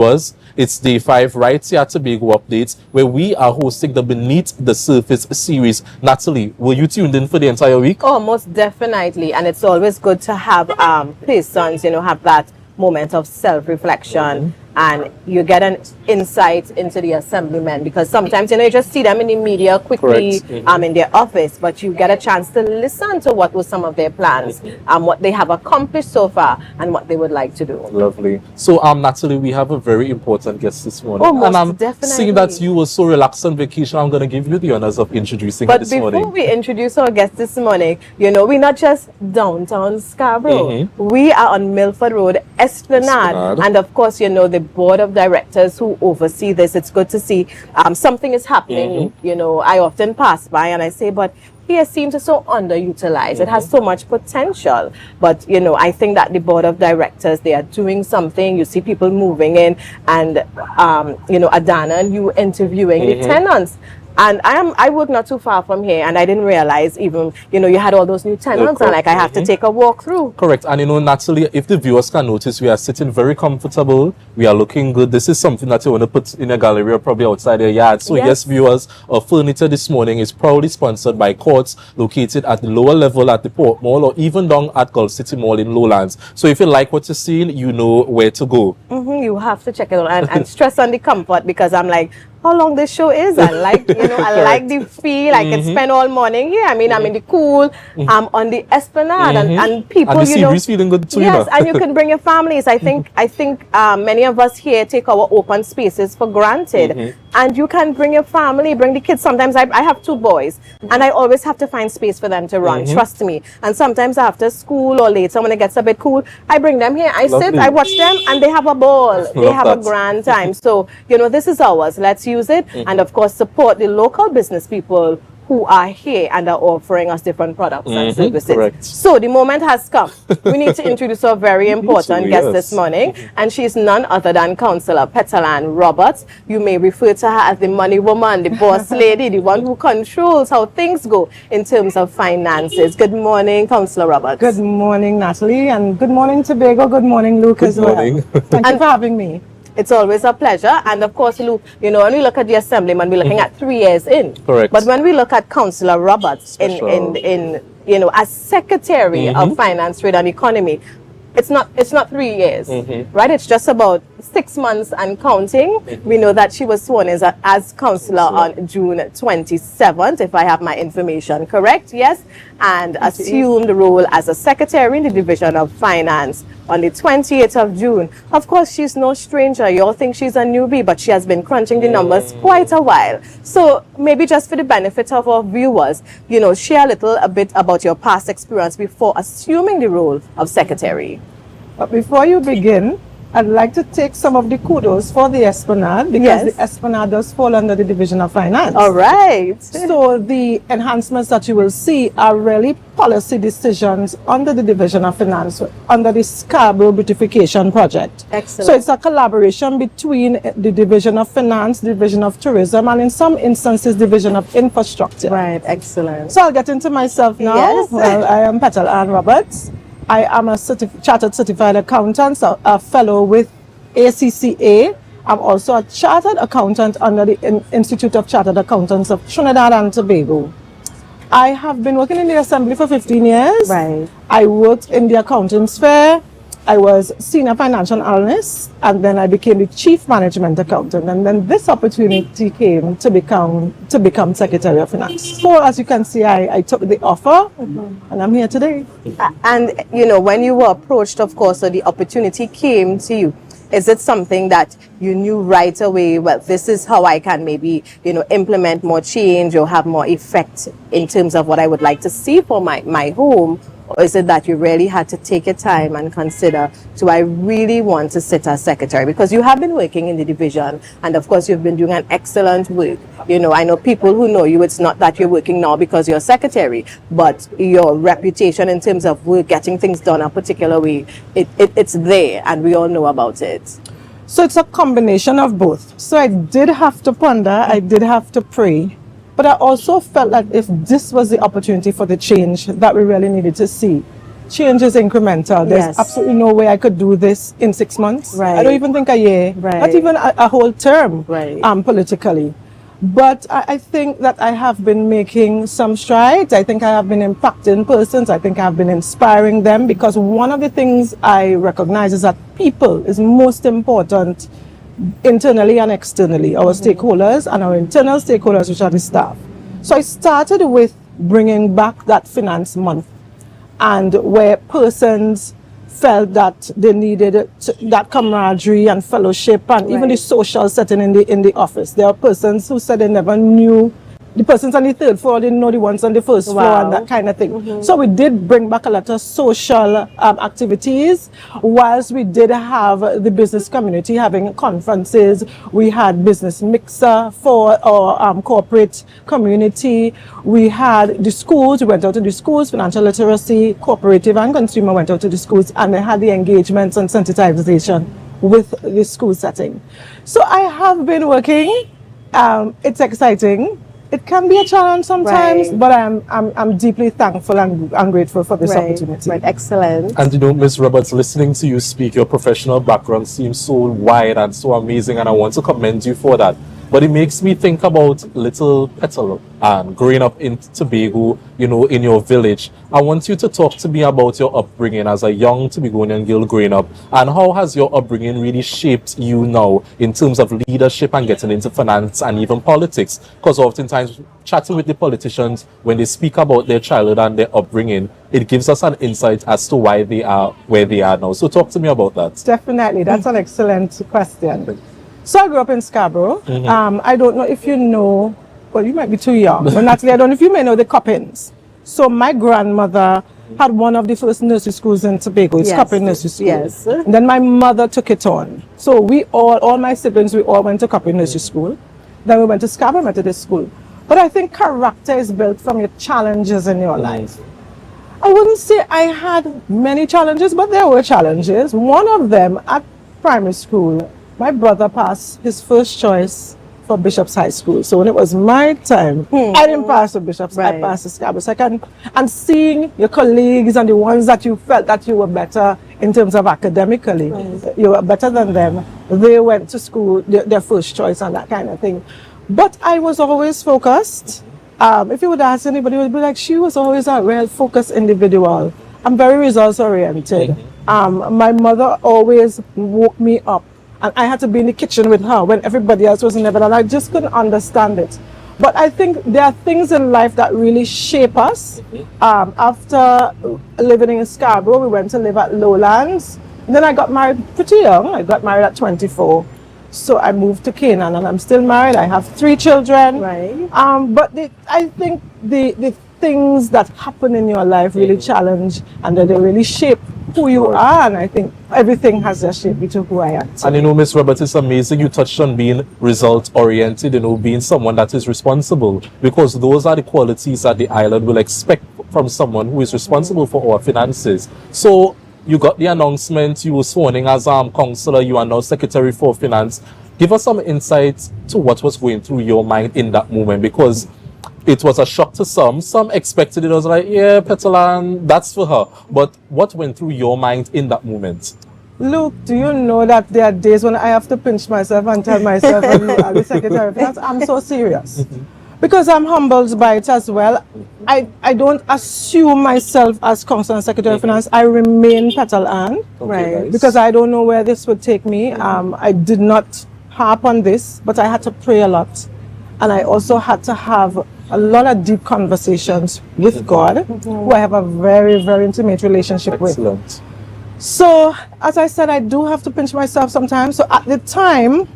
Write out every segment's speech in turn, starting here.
was. It's day 5 right here at Tobago Updates, where we are hosting the Beneath the Surface series. Natalie, were you tuned in for the entire week? Oh, most definitely. And it's always good to have persons, have that moment of self-reflection. And you get an insight into the assemblymen, because sometimes you just see them in the media quickly in their office, but you get a chance to listen to what were some of their plans and what they have accomplished so far and what they would like to do. Lovely. So Natalie, we have a very important guest this morning. Oh, most and I'm definitely. seeing that you were so relaxed on vacation. I'm going to give you the honors of introducing her this morning. But before we introduce our guest this morning, we're not just downtown Scarborough. We are on Milford Road, Esplanade. And of course, the board of directors who oversee this. It's good to see something is happening. I often pass by and I say, but here seems so underutilized. It has so much potential. But, I think that the board of directors, they are doing something. You see people moving in and, Adana and you interviewing the tenants. And I work not too far from here, and I didn't realize even, you had all those new tenants, and I have to take a walk through. Correct. And Natalie, if the viewers can notice, we are sitting very comfortable. We are looking good. This is something that you want to put in a gallery or probably outside your yard. So yes, viewers, our furniture this morning is proudly sponsored by Courts, located at the lower level at the Port Mall or even down at Gulf City Mall in Lowlands. So if you like what you're seeing, you know where to go. You have to check it out and stress on the comfort, because I'm like, how long this show is. I like, I like the feel. I can spend all morning here. I mean, I'm in the cool, on the Esplanade, and people, and the sea breeze feeling good too. Yes, and you can bring your families. I think many of us here take our open spaces for granted. And you can bring your family, bring the kids. Sometimes I have 2 boys, and I always have to find space for them to run. Trust me. And sometimes after school or later when it gets a bit cool, I bring them here. I sit, I watch them, and they have a ball. They have a grand time. So, this is ours. Let's use it, and of course support the local business people who are here and are offering us different products and services. Correct. So the moment has come. We need to introduce our very important guest this morning, and she's none other than Councillor Petal-Ann Roberts. You may refer to her as the money woman, the boss lady, the one who controls how things go in terms of finances. Good morning, Councillor Roberts. Good morning, Natalie, and good morning, Tobago. Good morning, Luke, as well. Thank you for having me. It's always a pleasure. And of course, Luke, when we look at the assemblyman, we're looking at 3 years in. Correct. But when we look at Councillor Roberts in as Secretary of Finance, Trade and Economy, it's not 3 years, right? It's just about 6 months and counting. We know that she was sworn in as councillor on June 27th, if I have my information correct, yes, and assumed the role as a secretary in the Division of Finance on the 28th of June. Of course, she's no stranger. You all think she's a newbie, but she has been crunching the numbers quite a while. So maybe just for the benefit of our viewers, share a bit about your past experience before assuming the role of secretary. But before you begin, I'd like to take some of the kudos for the Esplanade, because the Esplanade does fall under the Division of Finance. All right. So the enhancements that you will see are really policy decisions under the Division of Finance, under the Scarborough Beautification Project. Excellent. So it's a collaboration between the Division of Finance, Division of Tourism, and in some instances, Division of Infrastructure. Right, excellent. So I'll get into myself now. Yes. Well, I am Petal-Ann Roberts. I am a chartered certified accountant, so a fellow with ACCA. I'm also a chartered accountant under the Institute of Chartered Accountants of Trinidad and Tobago. I have been working in the Assembly for 15 years. Right. I worked in the accounting sphere. I was senior financial analyst, and then I became the chief management accountant, and then this opportunity came to become Secretary of Finance. So as you can see, I took the offer, and I'm here today. And when you were approached, of course, so the opportunity came to you. Is it something that you knew right away, well, this is how I can maybe, implement more change or have more effect in terms of what I would like to see for my home? Or is it that you really had to take your time and consider, do I really want to sit as secretary? Because you have been working in the division, and of course you've been doing an excellent work. I know people who know you, it's not that you're working now because you're secretary, but your reputation in terms of work, getting things done a particular way, it's there, and we all know about it. So it's a combination of both. So I did have to ponder, I did have to pray. But I also felt like if this was the opportunity for the change that we really needed to see, change is incremental. There's Yes. absolutely no way I could do this in 6 months. Right. I don't even think a year, Right. not even a whole term, Right. politically. But I think that I have been making some strides. I think I have been impacting persons. I think I have been inspiring them, because one of the things I recognize is that people is most important internally and externally, our stakeholders and our internal stakeholders, which are the staff. So I started with bringing back that finance month, and where persons felt that they needed that camaraderie and fellowship and even the social setting in the office. There are persons who said they never knew the persons on the third floor, didn't know the ones on the first floor, and that kind of thing. So we did bring back a lot of social activities, whilst we did have the business community having conferences. We had business mixer for our corporate community. We had the schools, we went out to the schools, financial literacy, cooperative and consumer went out to the schools, and they had the engagements and sensitization with the school setting. So I have been working. It's exciting. It can be a challenge sometimes, Right. but I'm deeply thankful and grateful for this opportunity. Right, excellent. And you know, Ms. Roberts, listening to you speak, your professional background seems so wide and so amazing, and I want to commend you for that. But it makes me think about little Petal-Ann growing up in Tobago, you know, in your village. I want you to talk to me about your upbringing as a young Tobagonian girl growing up, and how has your upbringing really shaped you now in terms of leadership and getting into finance and even politics? Because oftentimes, chatting with the politicians, when they speak about their childhood and their upbringing, it gives us an insight as to why they are where they are now. So talk to me about that. Definitely, that's an excellent question. So I grew up in Scarborough. I don't know if you know, well, you might be too young, but Natalie, I don't know if you may know the Coppins. So my grandmother had one of the first nursery schools in Tobago. It's Yes. Coppin Nursery School. Yes. And then my mother took it on. So we all my siblings, we all went to Coppin Nursery School. Then we went to Scarborough Methodist School. But I think character is built from your challenges in your life. I wouldn't say I had many challenges, but there were challenges. One of them at primary school, my brother passed his first choice for Bishop's High School. So when it was my time, I didn't pass to Bishop's, I Right. passed to Scarborough Second. And seeing your colleagues and the ones that you felt that you were better in terms of academically, you were better than them, they went to school, their first choice and that kind of thing. But I was always focused. If you would ask anybody, it would be like, she was always a real focused individual. I'm very results oriented. My mother always woke me up, and I had to be in the kitchen with her when everybody else was in bed, and I just couldn't understand it. But I think there are things in life that really shape us. After living in Scarborough, we went to live at Lowlands. And then I got married pretty young. I got married at 24. So I moved to Canaan, and I'm still married. I have 3 children. Right. But I think the things that happen in your life really challenge, and that they really shape who you are. And I think everything has a shape to who I am. And you know, Ms. Roberts, it's amazing you touched on being result oriented, you know, being someone that is responsible, because those are the qualities that the island will expect from someone who is responsible for our finances. So you got the announcement, you were sworn in as councillor, you are now secretary for finance. Give us some insights to what was going through your mind in that moment, because it was a shock to some. Some expected it. I was like, yeah, Petal-Ann, that's for her. But what went through your mind in that moment? Luke, do you know that there are days when I have to pinch myself and tell myself, I'll be secretary of finance? I'm so serious. Because I'm humbled by it as well. I don't assume myself as councillor and secretary of finance. I remain Petal-Ann. Right. Nice. Because I don't know where this would take me. I did not harp on this, but I had to pray a lot. And I also had to have a lot of deep conversations with God, who I have a very, very intimate relationship with. Excellent. So, as I said, I do have to pinch myself sometimes. So at the time,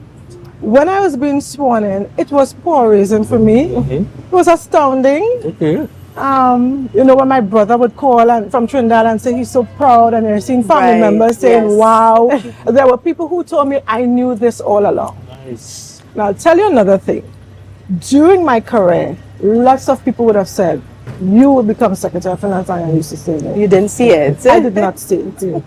when I was being sworn in, it was poor reason for me. It was astounding. Okay. You know, when my brother would call and from Trinidad and say he's so proud, and you're seeing family Right, members saying, yes. wow. There were people who told me I knew this all along. Nice. Now, I'll tell you another thing. During my career, lots of people would have said, you will become secretary of finance, and I used to say no. You didn't see it. I did not see it.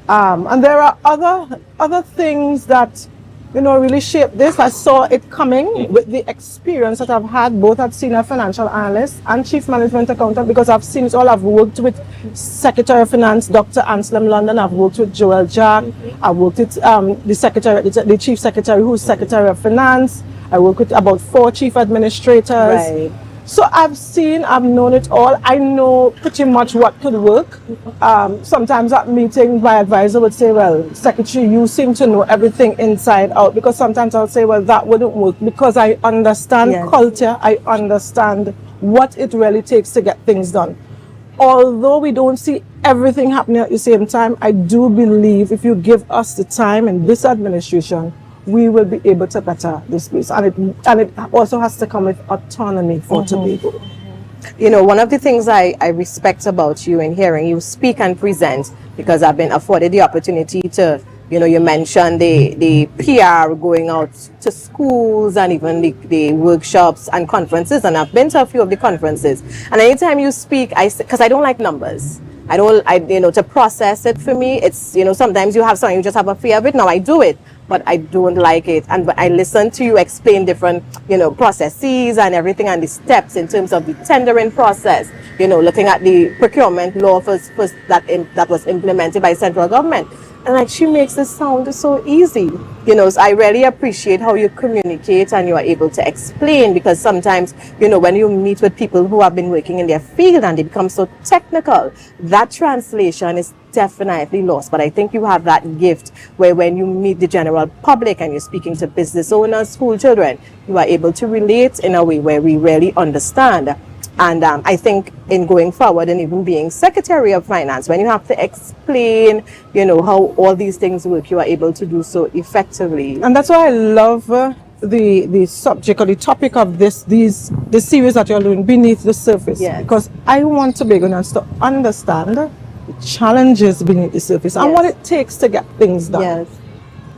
And there are other things that really shaped this. I saw it coming with the experience that I've had both as senior financial analyst and chief management accountant, because I've seen it all. I've worked with Secretary of Finance, Dr. Anselm London. I've worked with Joel Jack. I've worked with the chief secretary, who's Secretary of Finance. I work with about 4 chief administrators. Right. So I've known it all. I know pretty much what could work. Sometimes at meetings, my advisor would say, well, secretary, you seem to know everything inside out, because sometimes I'll say, well, that wouldn't work, because I understand culture. I understand what it really takes to get things done. Although we don't see everything happening at the same time, I do believe if you give us the time in this administration, we will be able to better this place. And it also has to come with autonomy for Tobago. One of the things I respect about you in hearing you speak and present, because I've been afforded the opportunity to, you mentioned the PR going out to schools and even the workshops and conferences, and I've been to a few of the conferences. And anytime you speak, because I don't like numbers. To process it for me, it's, sometimes you have something, you just have a fear of it. Now I do it, but I don't like it. But I listen to you explain different, processes and everything, and the steps in terms of the tendering process, looking at the procurement law that was implemented by central government. And she makes it sound so easy. So I really appreciate how you communicate and you are able to explain, because sometimes, when you meet with people who have been working in their field and they become so technical, that translation is definitely lost. But I think you have that gift where when you meet the general public and you're speaking to business owners, school children, you are able to relate in a way where we really understand. And I think in going forward and even being Secretary of Finance, when you have to explain, how all these things work, you are able to do so effectively. And that's why I love the subject or the topic of the series that you're doing, Beneath the Surface. Yes. Because I want Tobagonians to understand the challenges beneath the surface and what it takes to get things done. Yes.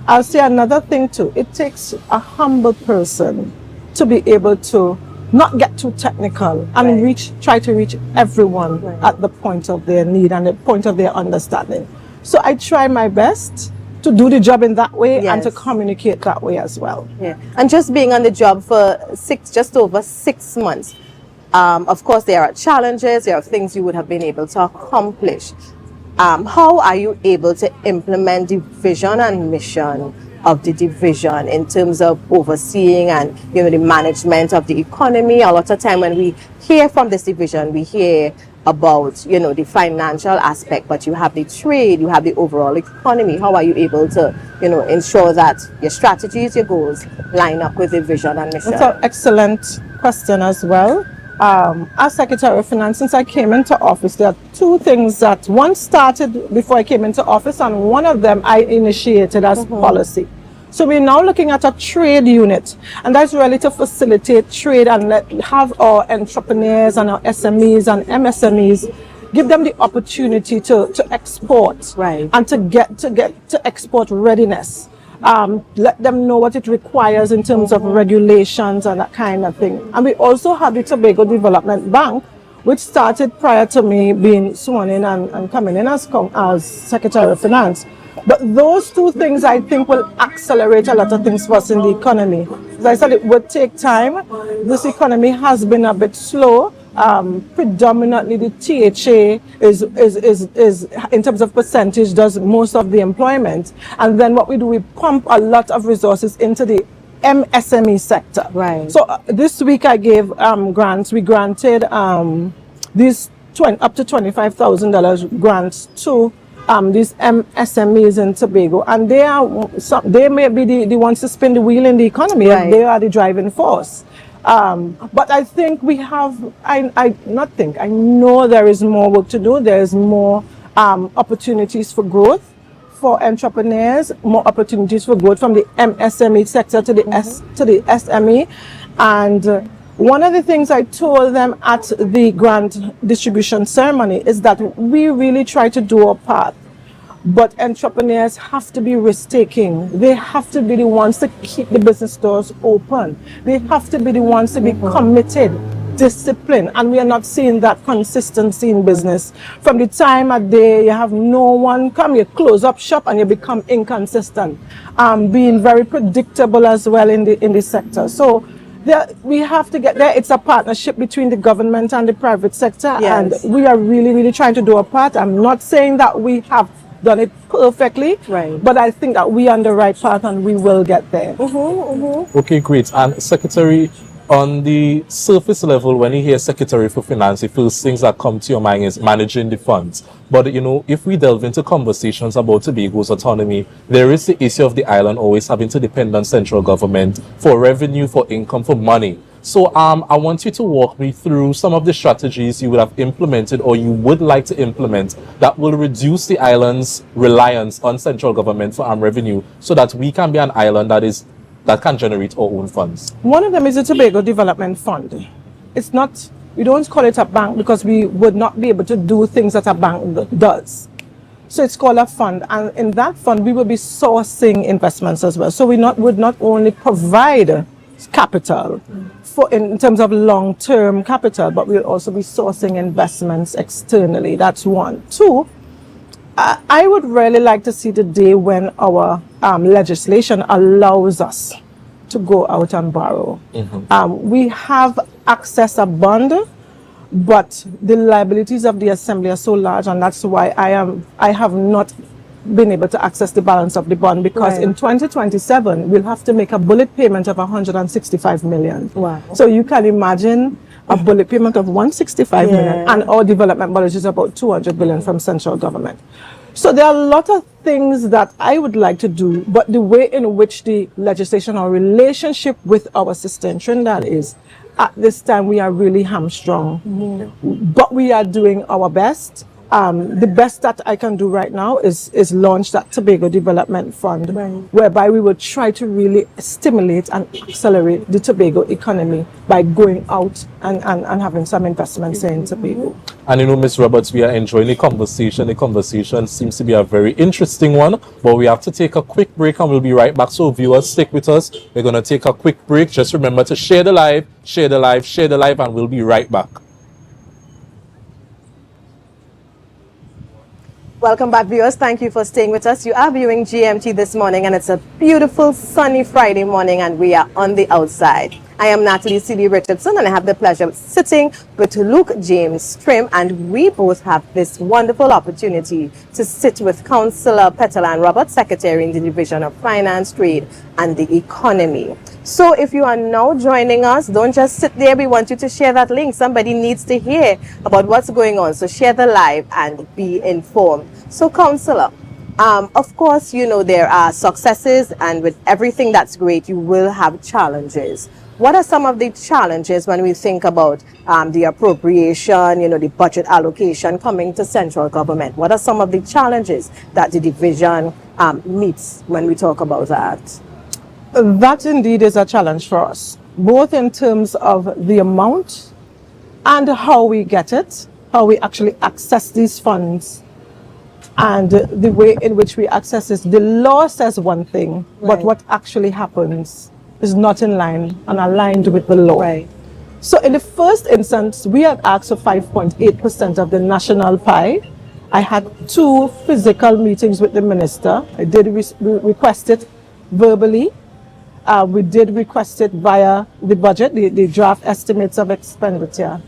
I'll say another thing too. It takes a humble person to be able to not get too technical and try to reach everyone at the point of their need and the point of their understanding. So I try my best to do the job in that way and to communicate that way as well. Yeah. And just being on the job for just over 6 months, of course there are challenges, there are things you would have been able to accomplish. How are you able to implement the vision and mission of the division in terms of overseeing and the management of the economy? A lot of time when we hear from this division, we hear about the financial aspect, but you have the trade, you have the overall economy. How are you able to ensure that your strategies, your goals line up with the vision and mission? That's an excellent question as well. As Secretary of Finance, since I came into office, there are 2 things that one started before I came into office, and one of them I initiated as policy. So we're now looking at a trade unit, and that's really to facilitate trade and have our entrepreneurs and our SMEs and MSMEs, give them the opportunity to export and to get to export readiness. Let them know what it requires in terms of regulations and that kind of thing. And we also have the Tobago Development Bank, which started prior to me being sworn in and coming in as Secretary of Finance. But those 2 things I think will accelerate a lot of things for us in the economy. As I said, it would take time. This economy has been a bit slow. Predominantly the THA is in terms of percentage does most of the employment, and then what we do, we pump a lot of resources into the MSME sector. Right. So this week I gave grants. We granted these up to $25,000 grants to these MSMEs in Tobago, and they may be the ones to spin the wheel in the economy. They are the driving force. But I think we have, I know there is more work to do. There is more opportunities for growth for entrepreneurs, more opportunities for growth from the MSME sector to the SME. And one of the things I told them at the grant distribution ceremony is that we really try to do our part. But entrepreneurs have to be risk-taking. They have to be the ones to keep the business doors open. They have to be the ones to be committed discipline, and we are not seeing that consistency in business. From the time a day you have no one come, you close up shop and you become inconsistent, being very predictable as well in the sector. So we have to get there. It's a partnership between the government and the private sector, Yes. and we are really, really trying to do our part. I'm not saying that we have done it perfectly, Right. but I think that we are on the right path and we will get there. Okay, great. And Secretary, on the surface level, when you hear Secretary for Finance, the first things that come to your mind is managing the funds. But, you know, if we delve into conversations about Tobago's autonomy, there is the issue of the island always having to depend on central government for revenue, for income, for money. So I want you to walk me through some of the strategies you would have implemented or you would like to implement that will reduce the island's reliance on central government for revenue so that we can be an island that can generate our own funds. One of them is the Tobago Development Fund. It's not, we don't call it a bank because we would not be able to do things that a bank does. So it's called a fund, and in that fund we will be sourcing investments as well. So we would not only provide capital in terms of long-term capital, but we'll also be sourcing investments externally. That's one. Two, I would really like to see the day when our legislation allows us to go out and borrow. We have access a bond, but the liabilities of the assembly are so large, and that's why I have not been able to access the balance of the bond, because Right. in 2027 we'll have to make a bullet payment of 165 million. Wow. So you can imagine a bullet payment of 165 million, Yeah. and our development budget is about 200 billion from central government. So there are a lot of things that I would like to do, but the way in which the legislation or relationship with our sister in Trinidad is, at this time we are really hamstrung. But we are doing our best. The best that I can do right now is launch that Tobago Development Fund, Right. whereby we will try to really stimulate and accelerate the Tobago economy by going out and having some investments in Tobago. And you know, Ms. Roberts, we are enjoying the conversation. The conversation seems to be a very interesting one, but we have to take a quick break and we'll be right back. So viewers, stick with us. We're going to take a quick break. Just remember to share the live, share the live, share the live, and we'll be right back. Welcome back, viewers. Thank you for staying with us. You are viewing GMT this morning, and it's a beautiful sunny Friday morning, and we are on the outside. I am Natalie Sealy-Richardson, and I have the pleasure of sitting with Luke James Trim, and we both have this wonderful opportunity to sit with Councillor Petal-Ann Robert, Secretary in the Division of Finance, Trade and the Economy. So if you are now joining us, don't just sit there. We want you to share that link. Somebody needs to hear about what's going on. So share the live and be informed. So Councillor, of course, you know, there are successes, and with everything that's great, you will have challenges. What are some of the challenges when we think about the appropriation, you know, the budget allocation coming to central government? What are some of the challenges that the division meets when we talk about that? That indeed is a challenge for us, both in terms of the amount and how we get it, how we actually access these funds, and the way in which we access this. The law says one thing, but Right. what actually happens is not in line and aligned with the law. Right. So in the first instance, we had asked for 5.8% of the national pie. I had 2 physical meetings with the minister. I did request it verbally. We did request it via the budget, the draft estimates of expenditure.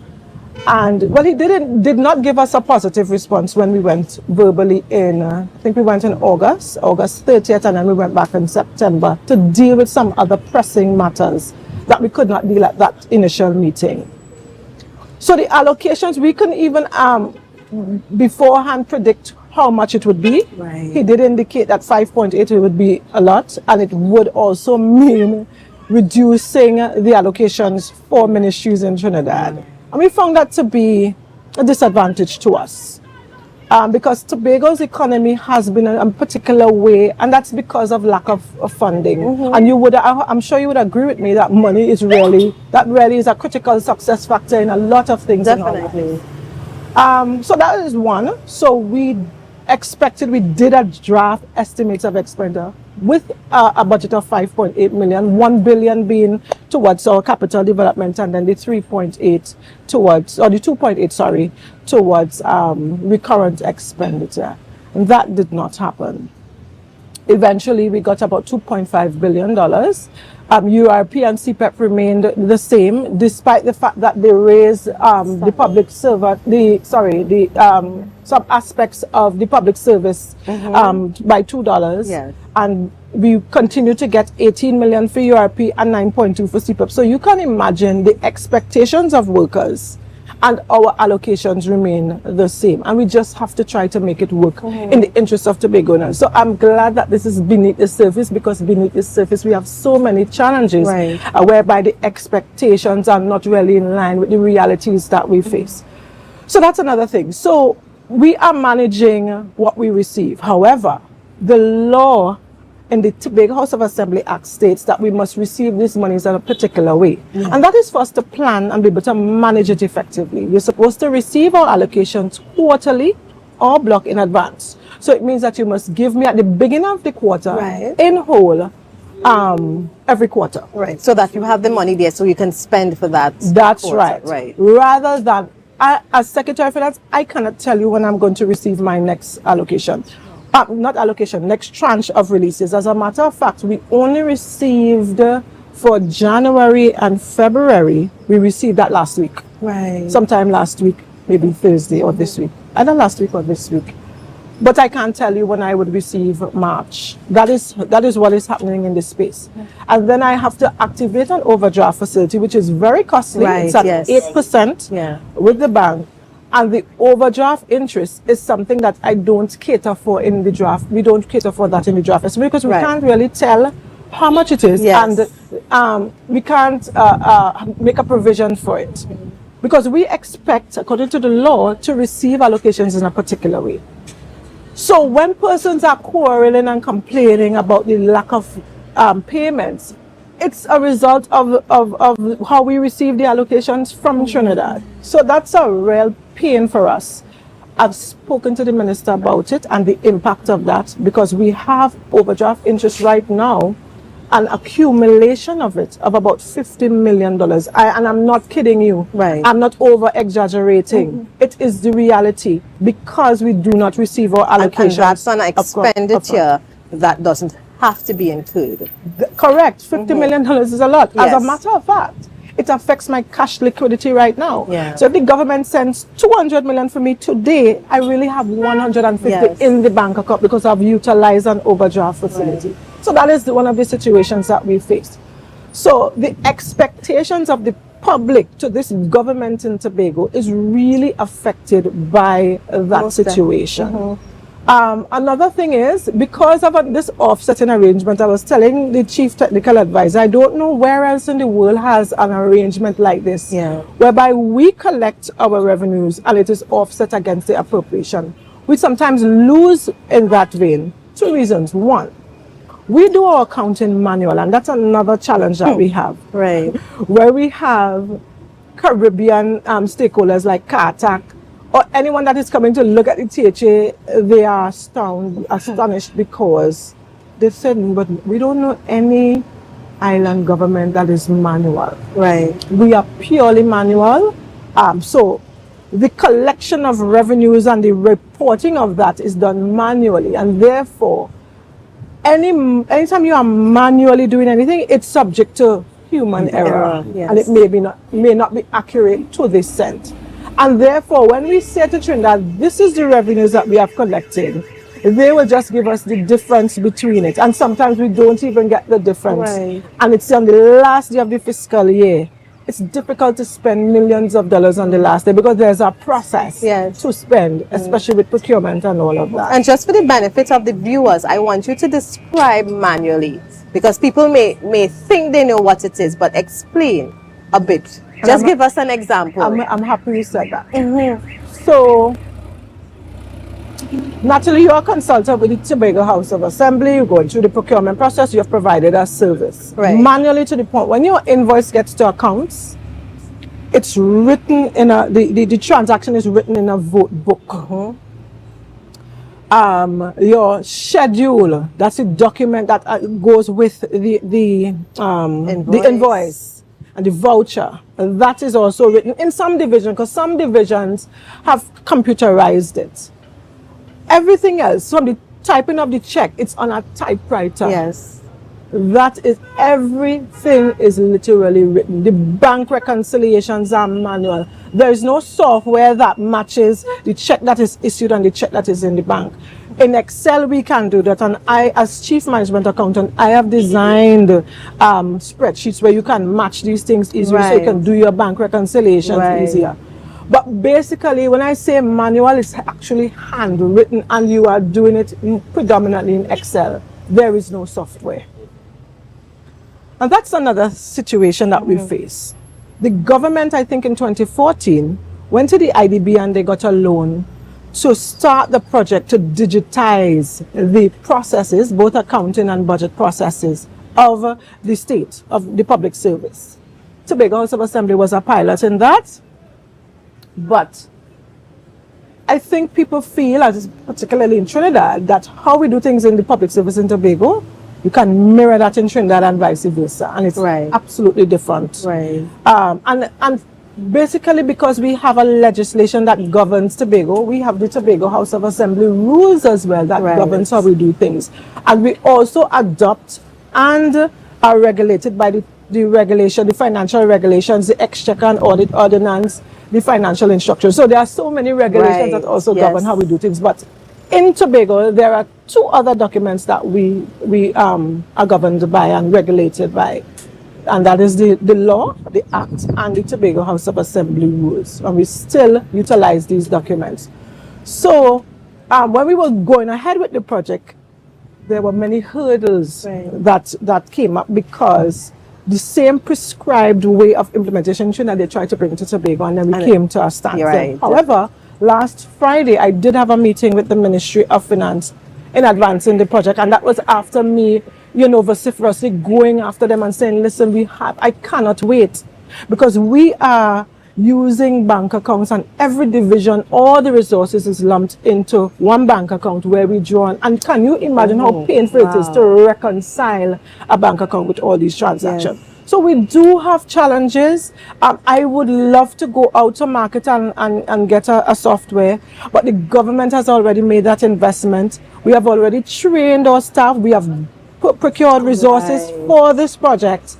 And well, he did not give us a positive response when we went verbally in, I think we went in August 30th, and then we went back in September to deal with some other pressing matters that we could not deal at that initial meeting. So the allocations, we couldn't even beforehand predict how much it would be. Right. He did indicate that 5.8 would be a lot, and it would also mean reducing the allocations for ministries in Trinidad. And we found that to be a disadvantage to us, because Tobago's economy has been in a particular way, and that's because of lack of funding. And I'm sure you would agree with me that money is really is a critical success factor in a lot of things. Definitely. So that is one. So we did a draft estimates of expenditure with a budget of 5.8 million, 1 billion being towards our capital development, and then the 3.8 towards, or the 2.8, sorry, towards recurrent expenditure. And that did not happen. Eventually, we got about $2.5 billion. URP and CPEP remained the same, despite the fact that they raised the public servant, some aspects of the public service by $2. Yes. And we continue to get 18 million for URP and 9.2 for CPEP. So you can imagine the expectations of workers and our allocations remain the same, and we just have to try to make it work in the interest of Tobagoans. So I'm glad that this is beneath the surface, because beneath the surface we have so many challenges whereby the expectations are not really in line with the realities that we face. So that's another thing. So we are managing what we receive. However, the law in the Tobago House of Assembly Act states that we must receive these monies in a particular way. And that is for us to plan and be able to manage it effectively. You're supposed to receive our allocations quarterly or block in advance. So it means that you must give me at the beginning of the quarter in whole every quarter. Right, so that you have the money there so you can spend for that. That's quarter. right. Rather than, as Secretary of Finance, I cannot tell you when I'm going to receive my next allocation. Not allocation, next tranche of releases. As a matter of fact, we only received for January and February, we received that last week. Sometime last week, maybe Thursday or this week. Either last week or this week. But I can't tell you when I would receive March. That is what is happening in this space. And then I have to activate an overdraft facility, which is very costly. It's at 8% with the bank. And the overdraft interest is something that I don't cater for in the draft. We don't cater for that in the draft, because we can't really tell how much it is, and we can't make a provision for it. Because we expect, according to the law, to receive allocations in a particular way. So when persons are quarreling and complaining about the lack of payments, it's a result of how we receive the allocations from Trinidad. So that's a real pain for us. I've spoken to the minister about it and the impact of that, because we have overdraft interest right now, an accumulation of it of about $50 million. And I'm not kidding you. I'm not over exaggerating. It is the reality, because we do not receive our allocations. And that's an expenditure that doesn't have to be included. Correct. $50 million is a lot. As a matter of fact, it affects my cash liquidity right now. So if the government sends 200 million for me today, I really have 150 in the bank account, because I've utilized an overdraft facility. So that is one of the situations that we face. So the expectations of the public to this government in Tobago is really affected by that situation. Another thing is, because of this offsetting arrangement, I was telling the chief technical advisor, I don't know where else in the world has an arrangement like this, whereby we collect our revenues and it is offset against the appropriation. We sometimes lose in that vein. Two reasons. One, we do our accounting manual, and that's another challenge that we have. Where we have Caribbean stakeholders like CARTAC, or anyone that is coming to look at the THA, they are astonished, because they said, but we don't know any island government that is manual. We are purely manual. So the collection of revenues and the reporting of that is done manually, and therefore, anytime you are manually doing anything, it's subject to human error, and it may not be accurate to this cent. And therefore, when we say to Trinidad, this is the revenues that we have collected, they will just give us the difference between it. And sometimes we don't even get the difference. And it's on the last day of the fiscal year. It's difficult to spend millions of dollars on the last day, because there's a process to spend, especially with procurement and all of that. And just for the benefit of the viewers, I want you to describe manually, because people may think they know what it is, but explain a bit. Just give us an example. I'm happy you said that. So, Natalie, you're a consultant with the Tobago House of Assembly. You're going through the procurement process. You have provided a service. Manually, to the point, when your invoice gets to accounts, it's written in the transaction is written in a vote book. Your schedule, that's a document that goes with the invoice. and the voucher, that is also written in some division, because some divisions have computerized it. Everything else, from the typing of the check, it's on a typewriter. Yes. That is, everything is literally written. The bank reconciliations are manual. There is no software that matches the check that is issued and the check that is in the bank. In Excel, we can do that. And I, as chief management accountant, I have designed spreadsheets where you can match these things easily, so you can do your bank reconciliations easier. But basically, when I say manual, it's actually handwritten, and you are doing it predominantly in Excel. There is no software. And that's another situation that we face. The government, I think in 2014, went to the IDB and they got a loan to start the project to digitize the processes, both accounting and budget processes, of the state, of the public service. Tobago House of Assembly was a pilot in that. But I think people feel, as particularly in Trinidad, that how we do things in the public service in Tobago, you can mirror that in Trinidad and vice versa, and it's absolutely different. And basically, because we have a legislation that governs Tobago, we have the Tobago House of Assembly rules as well that governs how we do things, and we also adopt and are regulated by the regulation, the financial regulations, the Exchequer and Audit Ordinance, the financial instructions. So there are so many regulations that also govern how we do things. But in Tobago, there are two other documents that we are governed by and regulated by. And that is the law, the Act, and the Tobago House of Assembly rules. And we still utilize these documents. So when we were going ahead with the project, there were many hurdles that came up, because the same prescribed way of implementation that they tried to bring to Tobago, and then we came to a standstill. However, last Friday, I did have a meeting with the Ministry of Finance in advancing the project, and that was after me, vociferously going after them and saying, listen, I cannot wait, because we are using bank accounts, and every division, all the resources is lumped into one bank account where we draw on. And can you imagine how painful it is to reconcile a bank account with all these transactions? So we do have challenges. I would love to go out to market and get a software, but the government has already made that investment. We have already trained our staff. We have procured resources for this project.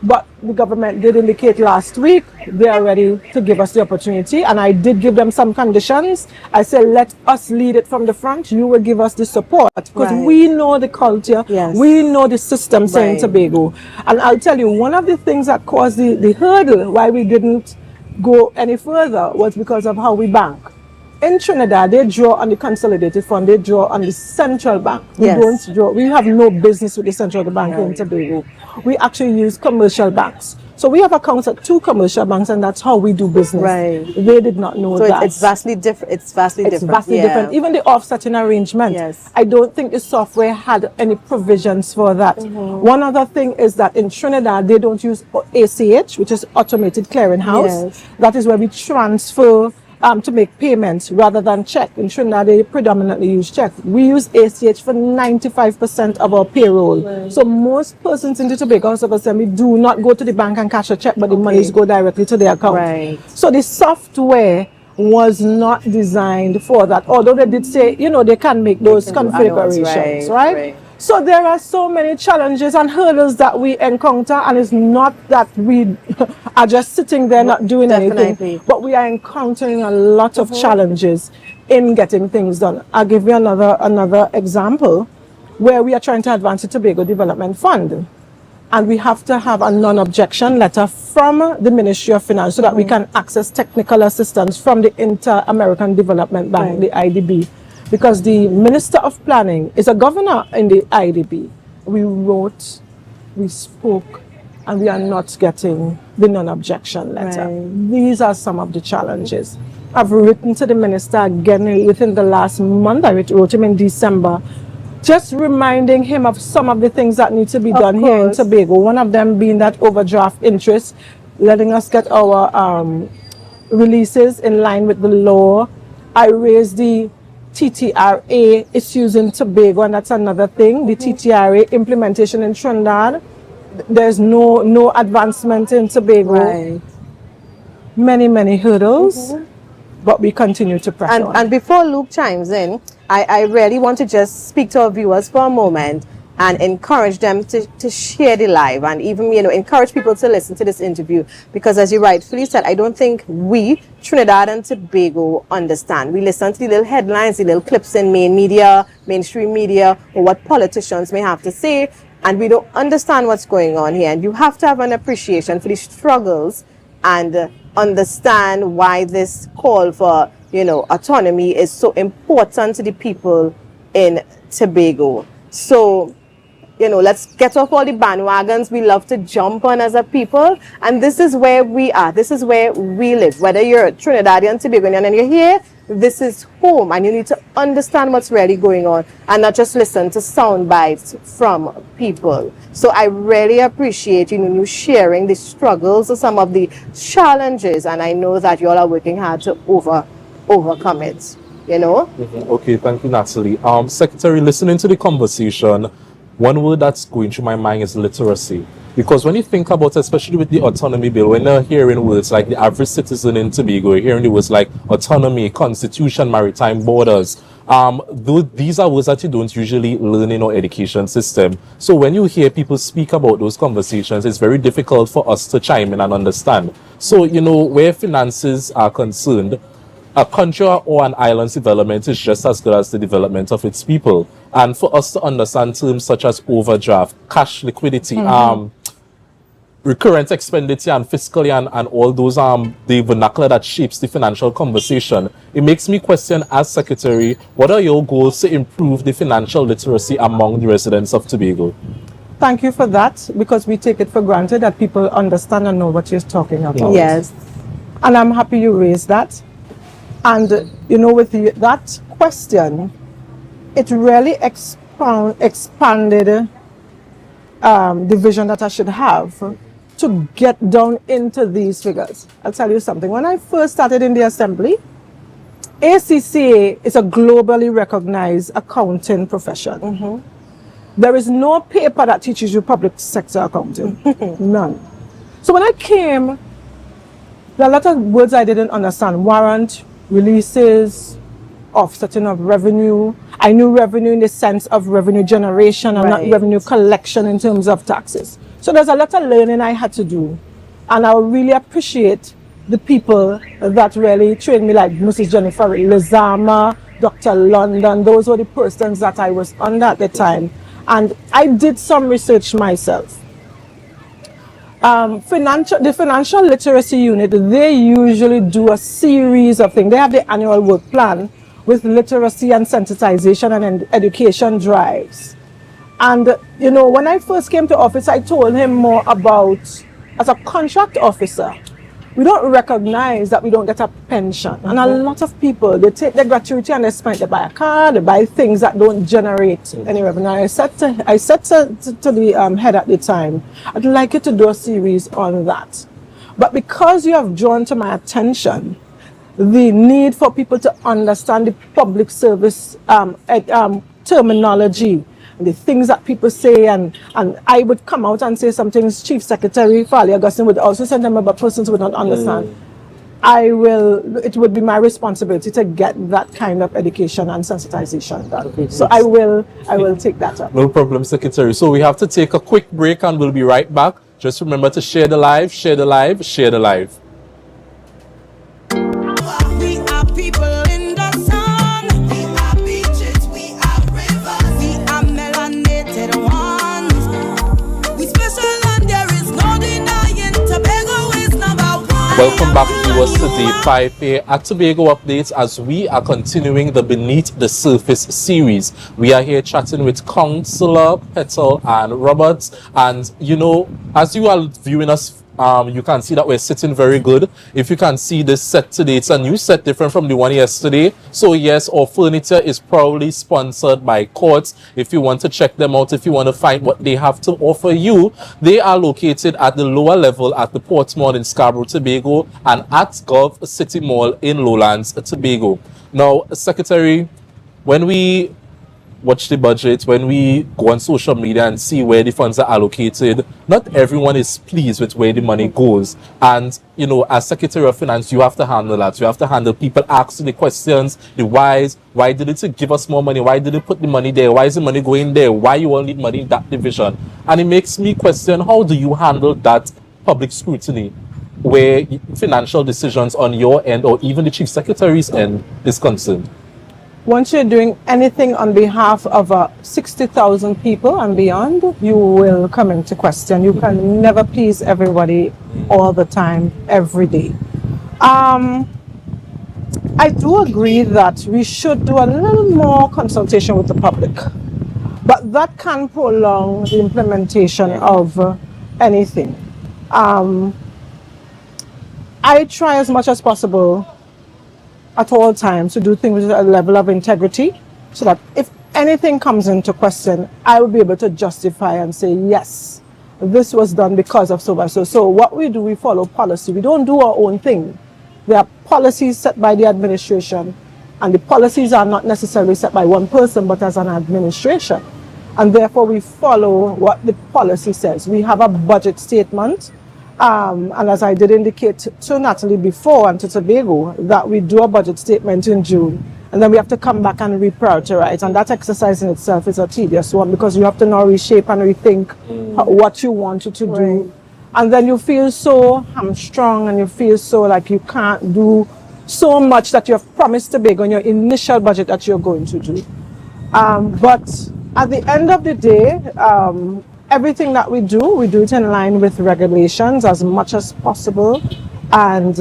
But the government did indicate last week they are ready to give us the opportunity, and I did give them some conditions. I said, let us lead it from the front. You will give us the support, because we know the culture, we know the systems in Tobago. And I'll tell you, one of the things that caused the hurdle why we didn't go any further was because of how we bank. In Trinidad, they draw on the consolidated fund, they draw on the central bank. We don't draw, we have no business with the central bank in Tobago. We actually use commercial banks. So we have accounts at 2 commercial banks, and that's how we do business. They did not know that. So it's vastly different. It's vastly different. Even the offsetting arrangement, I don't think the software had any provisions for that. One other thing is that in Trinidad, they don't use ACH, which is Automated Clearinghouse. That is where we transfer to make payments rather than check. In Trinidad, they predominantly use check. We use ACH for 95% of our payroll. So most persons in the Tobago House of Assembly do not go to the bank and cash a check, but the monies go directly to their account. So the software was not designed for that. Although they did say, they can make those configurations, right? So there are so many challenges and hurdles that we encounter, and it's not that we are just sitting there not doing anything, but we are encountering a lot of challenges in getting things done. I'll give you another example where we are trying to advance the Tobago Development Fund, and we have to have a non-objection letter from the Ministry of Finance so that we can access technical assistance from the Inter-American Development Bank, the IDB. Because the Minister of Planning is a governor in the IDB. We wrote, we spoke, and we are not getting the non-objection letter. These are some of the challenges. I've written to the minister again within the last month. I wrote him in December, just reminding him of some of the things that need to be done here in Tobago. One of them being that overdraft interest, letting us get our releases in line with the law. I raised the TTRA issues in Tobago, and that's another thing. The TTRA implementation in Trinidad, there's no advancement in Tobago. Right. Many hurdles, but we continue to press on. And before Luke chimes in, I really want to just speak to our viewers for a moment and encourage them to share the live, and even, you know, encourage people to listen to this interview, because as you rightfully said, I don't think we, Trinidad and Tobago, understand. We listen to the little headlines, the little clips in mainstream media, or what politicians may have to say, and we don't understand what's going on here. And you have to have an appreciation for the struggles and understand why this call for, you know, autonomy is so important to the people in Tobago. So, you know, let's get off all the bandwagons we love to jump on as a people. And this is where we are. This is where we live. Whether you're a Trinidadian, Tobagonian, and you're here, this is home. And you need to understand what's really going on and not just listen to sound bites from people. So I really appreciate, you know, you sharing the struggles of some of the challenges. And I know that you all are working hard to overcome it, you know? Okay, thank you, Natalie. Secretary, listening to the conversation, one word that's going through my mind is literacy. Because when you think about, especially with the autonomy bill, when you're hearing words like the average citizen in Tobago, you're hearing the words like autonomy, constitution, maritime borders. These are words that you don't usually learn in our education system. So when you hear people speak about those conversations, it's very difficult for us to chime in and understand. So, you know, where finances are concerned, a country or an island's development is just as good as the development of its people. And for us to understand terms such as overdraft, cash liquidity, recurrent expenditure and fiscally and all those the vernacular that shapes the financial conversation, it makes me question, as Secretary, what are your goals to improve the financial literacy among the residents of Tobago? Thank you for that, because we take it for granted that people understand and know what you're talking about. Yes. And I'm happy you raised that. And, you know, with that question, it really expanded the vision that I should have to get down into these figures. I'll tell you something. When I first started in the assembly, ACCA is a globally recognized accounting profession. There is no paper that teaches you public sector accounting. None. So when I came, there are a lot of words I didn't understand. Warrant, releases, offsetting of revenue. I knew revenue in the sense of revenue generation and not revenue collection in terms of taxes. So there's a lot of learning I had to do. And I really appreciate the people that really trained me, like Mrs. Jennifer Lizama, Dr. London. Those were the persons that I was under at the time. And I did some research myself. The financial literacy unit, they usually do a series of things. They have the annual work plan with literacy and sensitization and education drives. And, you know, when I first came to office, I told him more about, as a contract officer, we don't recognize that we don't get a pension. And a lot of people, they take their gratuity and they spend, they buy a car, they buy things that don't generate any revenue. I said to the head at the time, I'd like you to do a series on that. But because you have drawn to my attention the need for people to understand the public service terminology, the things that people say, and I would come out and say some things. Chief Secretary Farley Augustine would also send them about persons who would not understand. It would be my responsibility to get that kind of education and sensitization done. Okay, so I will take that up. No problem, Secretary. So we have to take a quick break and we'll be right back. Just remember to share the live, share the live, share the live. We are people in the sun. We are beaches, we are rivers. We are melanated ones. We special and there is no denying Tobago is number one. Welcome back, viewers, to Day 5 here at Tobago Updates as we are continuing the Beneath the Surface series. We are here chatting with Councillor Petal-Ann Roberts, and you know, as you are viewing us, you can see that we're sitting very good. If you can see this set today, it's a new set different from the one yesterday. So yes, our furniture is probably sponsored by Courts. If you want to check them out, if you want to find what they have to offer you, they are located at the lower level at the Portsmouth in Scarborough, Tobago, and at Gov City Mall in Lowlands, Tobago. Now, Secretary, when we watch the budget, when we go on social media and see where the funds are allocated, not everyone is pleased with where the money goes. And, you know, as Secretary of Finance, you have to handle that. You have to handle people asking the questions, the whys. Why did it give us more money? Why did it put the money there? Why is the money going there? Why you all need money in that division? And it makes me question, how do you handle that public scrutiny where financial decisions on your end or even the Chief Secretary's end is concerned? Once you're doing anything on behalf of 60,000 people and beyond, you will come into question. You can never please everybody all the time, every day. I do agree that we should do a little more consultation with the public, but that can prolong the implementation of anything. I try as much as possible at all times to do things with a level of integrity, so that if anything comes into question, I will be able to justify and say, yes, this was done because of so and so. So what we do, we follow policy. We don't do our own thing. There are policies set by the administration, and the policies are not necessarily set by one person, but as an administration. And therefore, we follow what the policy says. We have a budget statement. And as I did indicate to Natalie before and to Tobago, that we do a budget statement in June, and then we have to come back and reprioritize. And that exercise in itself is a tedious one, because you have to now reshape and rethink what you wanted to do. And then you feel so hamstrung, and you feel so like you can't do so much that you have promised Tobago on your initial budget that you're going to do. But at the end of the day, everything that we do it in line with regulations as much as possible. And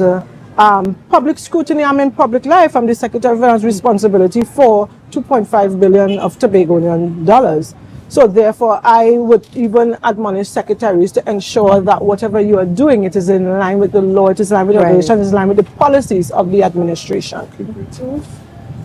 public scrutiny, I'm in public life. I'm the Secretary of Finance responsibility for 2.5 billion of Tobagonian dollars. So therefore, I would even admonish secretaries to ensure that whatever you are doing, it is in line with the law, it is in line with the regulations, it is in line with the policies of the administration.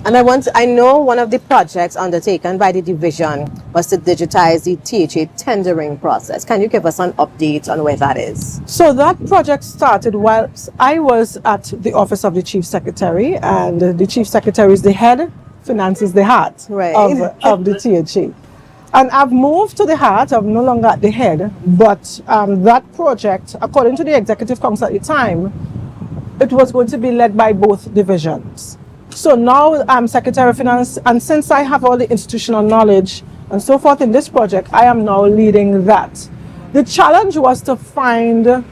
And I know one of the projects undertaken by the division was to digitize the THA tendering process. Can you give us an update on where that is? So that project started while I was at the office of the Chief Secretary, and the Chief Secretary is the head, finance is the heart of the THA. And I've moved to the heart, I'm no longer at the head, but that project, according to the Executive Council at the time, it was going to be led by both divisions. So now I'm Secretary of Finance, and since I have all the institutional knowledge and so forth in this project, I am now leading that. The challenge was to find a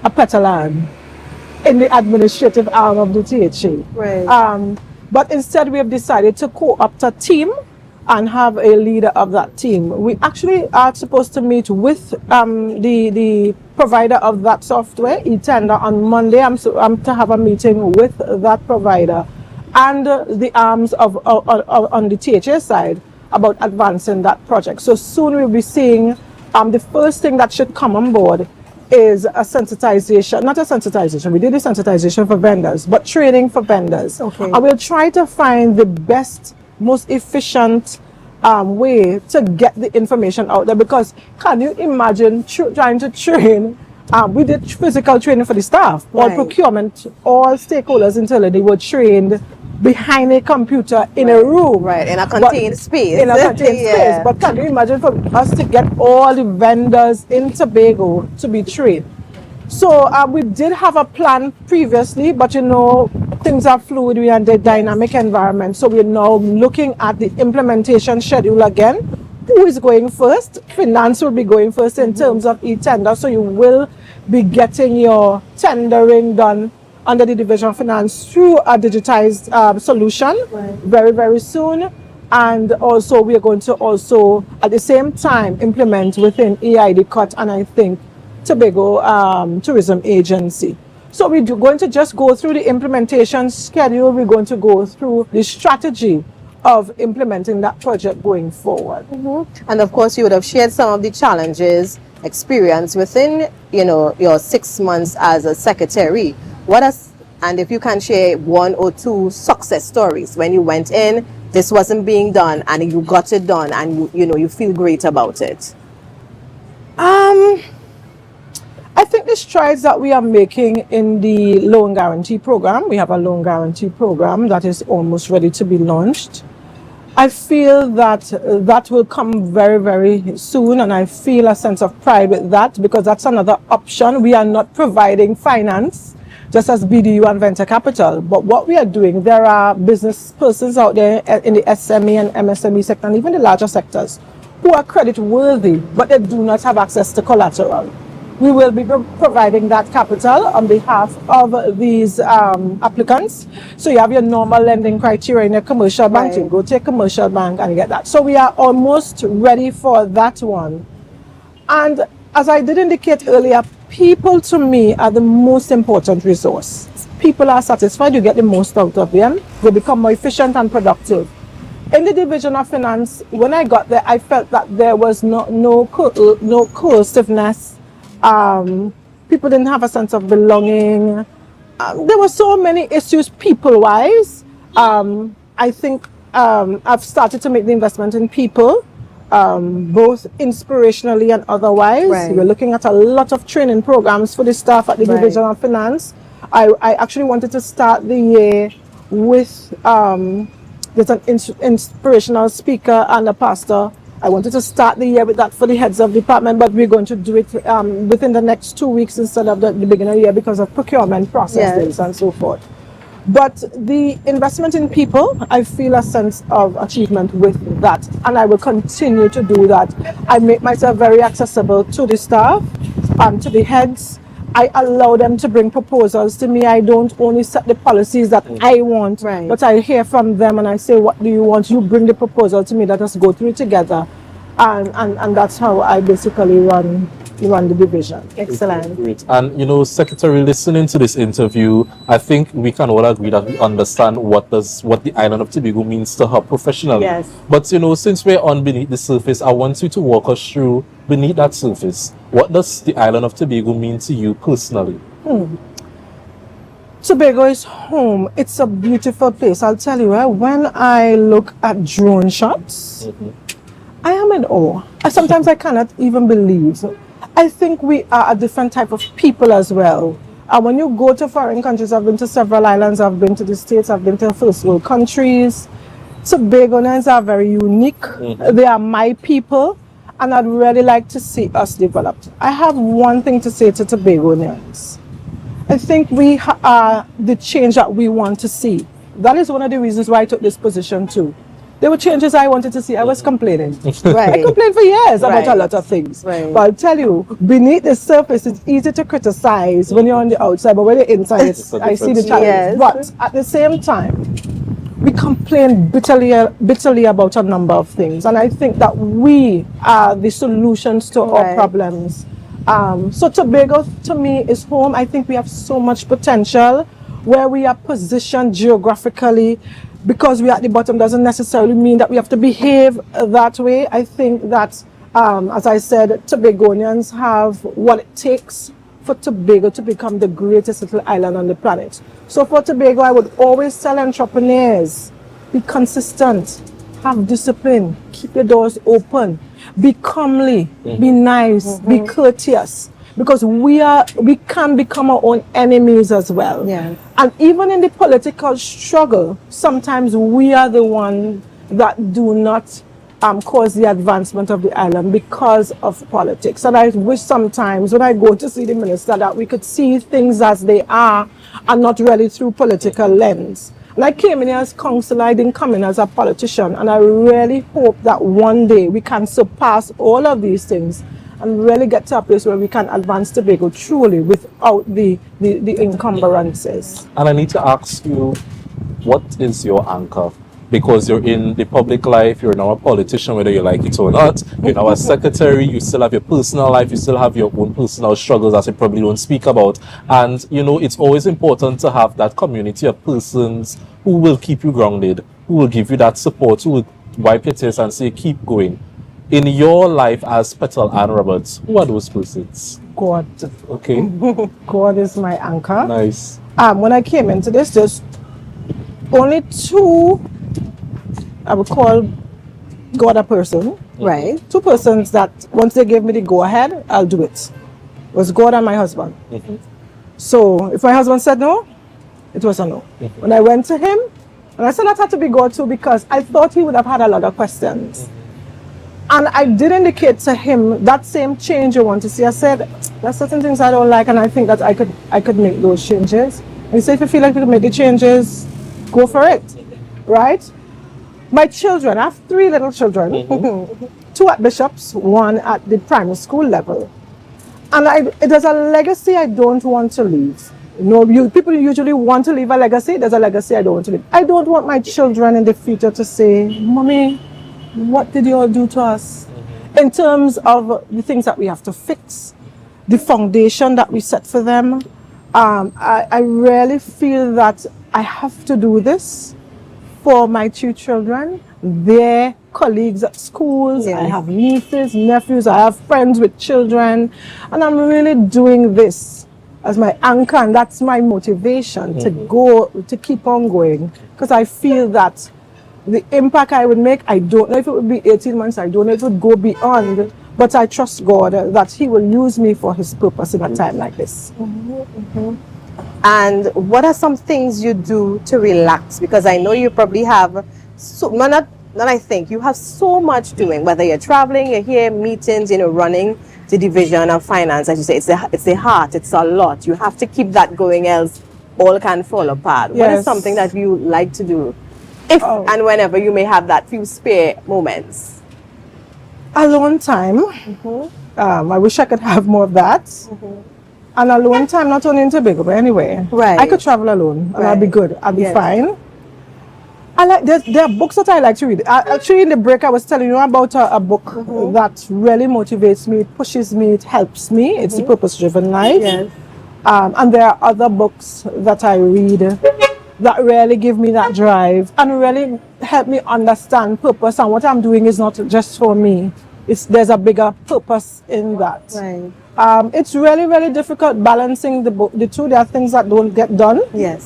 Petal-Ann in the administrative arm of the THA. Right. But instead we have decided to co-opt a team and have a leader of that team. We actually are supposed to meet with the provider of that software, eTender, on Monday. I'm to have a meeting with that provider and the arms of on the THA side about advancing that project. So soon we'll be seeing the first thing that should come on board is a sensitization, not a sensitization, we did a sensitization for vendors, but training for vendors. Okay. I will try to find the best, most efficient way to get the information out there, because can you imagine trying to train? We did physical training for the staff, all procurement, all stakeholders internally, they were trained behind a computer in a room. Right, in a contained space. In a contained space. But can you imagine for us to get all the vendors in Tobago to be trained? So we did have a plan previously, but you know, things are fluid, we are in the dynamic environment. So we're now looking at the implementation schedule again. Who is going first? Finance will be going first in terms of e-tender. So you will be getting your tendering done under the Division of Finance through a digitized solution very, very soon. And also we are going to also at the same time implement within EID cut and I think Tobago Tourism Agency. So we're going to just go through the implementation schedule. We're going to go through the strategy of implementing that project going forward. And of course, you would have shared some of the challenges experienced within, you know, your 6 months as a secretary. And if you can share 1 or 2 success stories when you went in, this wasn't being done, and you got it done, and you feel great about it. I think the strides that we are making in the loan guarantee program, we have a loan guarantee program that is almost ready to be launched. I feel that that will come very, very soon, and I feel a sense of pride with that, because that's another option. We are not providing finance just as BDU and venture capital, but what we are doing, there are business persons out there in the SME and MSME sector, and even the larger sectors, who are credit worthy, but they do not have access to collateral. We will be providing that capital on behalf of these applicants. So you have your normal lending criteria in a commercial bank. Right. You go to a commercial bank and get that. So we are almost ready for that one. And as I did indicate earlier, people to me are the most important resource. People are satisfied, you get the most out of them. They become more efficient and productive. In the Division of Finance, when I got there, I felt that there was no cohesiveness. People didn't have a sense of belonging. There were so many issues people-wise. I think I've started to make the investment in people, both inspirationally and otherwise. Right. We're looking at a lot of training programs for the staff at the Division of Finance. I actually wanted to start the year with there's an inspirational speaker and a pastor. I wanted to start the year with that for the heads of department, but we're going to do it within the next 2 weeks instead of the beginning of the year because of procurement processes and so forth. But the investment in people, I feel a sense of achievement with that, and I will continue to do that. I make myself very accessible to the staff, to the heads. I allow them to bring proposals to me. I don't only set the policies that I want, but I hear from them and I say, what do you want? You bring the proposal to me, let us go through it together. And that's how I basically run the division. Excellent. Great. And you know, Secretary, listening to this interview, I think we can all agree that we understand what the island of Tobago means to her professionally. Yes. But you know, since we're on beneath the surface, I want you to walk us through beneath that surface. What does the island of Tobago mean to you personally? Tobago is home. It's a beautiful place. I'll tell you, when I look at drone shots, I am in awe. Sometimes I cannot even believe. I think we are a different type of people as well. And when you go to foreign countries, I've been to several islands, I've been to the States, I've been to first world countries. Tobagoans are very unique. They are my people, and I'd really like to see us developed. I have one thing to say to Tobagoans. I think we are the change that we want to see. That is one of the reasons why I took this position too. There were changes I wanted to see. I was complaining. I complained for years about a lot of things. But I'll tell you, beneath the surface, it's easy to criticize when you're on the outside, but when you're inside, I see the challenge. But at the same time, we complain bitterly about a number of things. And I think that we are the solutions to our problems. So Tobago, to me, is home. I think we have so much potential. Where we are positioned geographically, because we are at the bottom doesn't necessarily mean that we have to behave that way. I think that, as I said, Tobagonians have what it takes for Tobago to become the greatest little island on the planet. So for Tobago, I would always tell entrepreneurs, be consistent, have discipline, keep your doors open, be comely, be nice, be courteous. Because we can become our own enemies as well. And even in the political struggle, sometimes we are the ones that do not cause the advancement of the island because of politics. And I wish sometimes when I go to see the minister that we could see things as they are and not really through political lens. And I came in here as councillor, I didn't come in as a politician. And I really hope that one day we can surpass all of these things and really get to a place where we can advance Tobago truly without the encumbrances. And I need to ask you, what is your anchor? Because you're in the public life, you're now a politician, whether you like it or not. You're now a secretary, you still have your personal life, you still have your own personal struggles that you probably don't speak about. And, you know, it's always important to have that community of persons who will keep you grounded, who will give you that support, who will wipe your tears and say, keep going. In your life as Petal-Ann Roberts, who are those persons? God. Okay. God is my anchor. Nice. When I came into this, there's only two, I would call God a person. Two persons that once they gave me the go-ahead, I'll do it. It was God and my husband. So if my husband said no, it was a no. When I went to him, And I said that had to be God too because I thought he would have had a lot of questions. And I did indicate to him that same change you want to see. I said, there's certain things I don't like and I think that I could make those changes. And he said, if you feel like you can make the changes, go for it, right? My children, I have 3 little children, 2 at Bishop's, 1 at the primary school level. And it is a legacy I don't want to leave. People usually want to leave a legacy. There's a legacy I don't want to leave. I don't want my children in the future to say, Mommy, what did you all do to us? In terms of the things that we have to fix, the foundation that we set for them. I really feel that I have to do this for my 2 children, their colleagues at schools. I have nieces, nephews, I have friends with children, and I'm really doing this as my anchor, and that's my motivation to keep on going, because I feel that the impact I would make, I don't know if it would be 18 months, I don't know if it would go beyond, but I trust God that he will use me for his purpose in a time like this. And what are some things you do to relax? Because I know you probably have, you have so much doing, whether you're traveling, you're here, meetings, running the division of finance. As you say, it's the heart, it's a lot. You have to keep that going, else all can fall apart. What is something that you like to do? If and whenever you may have that few spare moments. Alone time. I wish I could have more of that. And alone time, not only in Tobago, but anyway. I could travel alone and I'll be good. I'll be fine. There are books that I like to read. Actually, in the break, I was telling you about a book that really motivates me, it pushes me, it helps me. It's The Purpose-Driven Life. And there are other books that I read that really give me that drive and really help me understand purpose, and what I'm doing is not just for me. There's a bigger purpose in that. It's really, really difficult balancing the two. There are things that don't get done in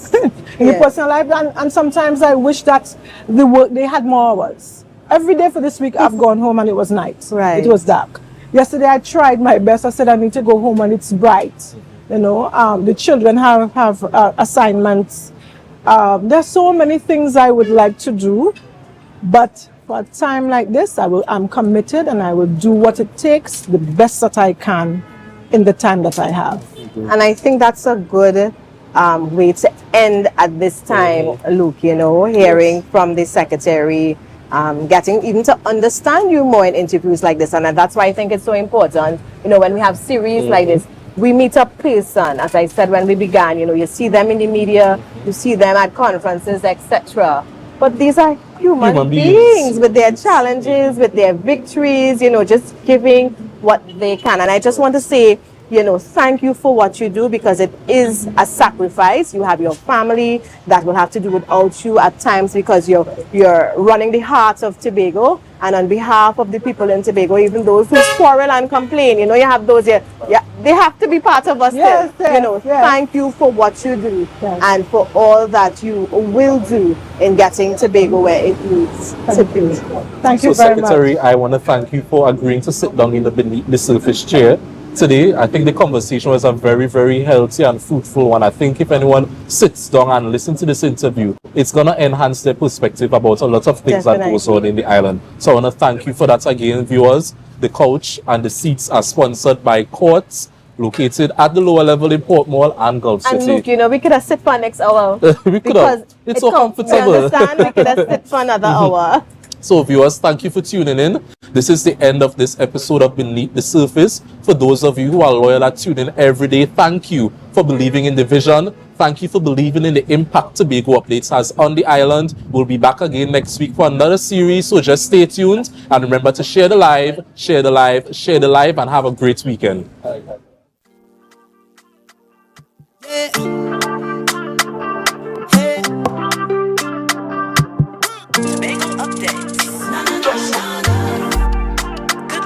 your personal life, and sometimes I wish that the work they had more hours. Every day for this week I've gone home and it was night. It was dark. Yesterday I tried my best. I said I need to go home and it's bright. The children have assignments. There's so many things I would like to do, but for a time like this, I'm committed and I will do what it takes, the best that I can in the time that I have. And I think that's a good way to end at this time, Luke, hearing from the secretary, getting even to understand you more in interviews like this. And that's why I think it's so important, when we have series like this, we meet a person. As I said when we began, you see them in the media, you see them at conferences, etc. But these are human beings with their challenges, with their victories, just giving what they can. And I just want to say, thank you for what you do, because it is a sacrifice. You have your family that will have to do without you at times, because you're running the heart of Tobago. And on behalf of the people in Tobago, even those who quarrel and complain, you have those here. They have to be part of us. Thank you for what you do and for all that you will do in getting Tobago where it needs to be. Thank you very much. Secretary, I want to thank you for agreeing to sit down in the Beneath the Surface chair today. I think the conversation was a very, very healthy and fruitful one. I think if anyone sits down and listens to this interview, it's going to enhance their perspective about a lot of things that goes on in the island. So I want to thank you for that again, viewers. The couch and the seats are sponsored by Courts, located at the lower level in Port Mall and Gulf City. And look, we could have sit for next hour. We could have. It's so comfortable. We understand, we could have sit for another hour. So viewers, thank you for tuning in. This is the end of this episode of Beneath the Surface. For those of you who are loyal that tune in every day, thank you for believing in the vision. Thank you for believing in the impact Tobago Updates has on the island. We'll be back again next week for another series, so just stay tuned. And remember to share the live, and have a great weekend. Yeah.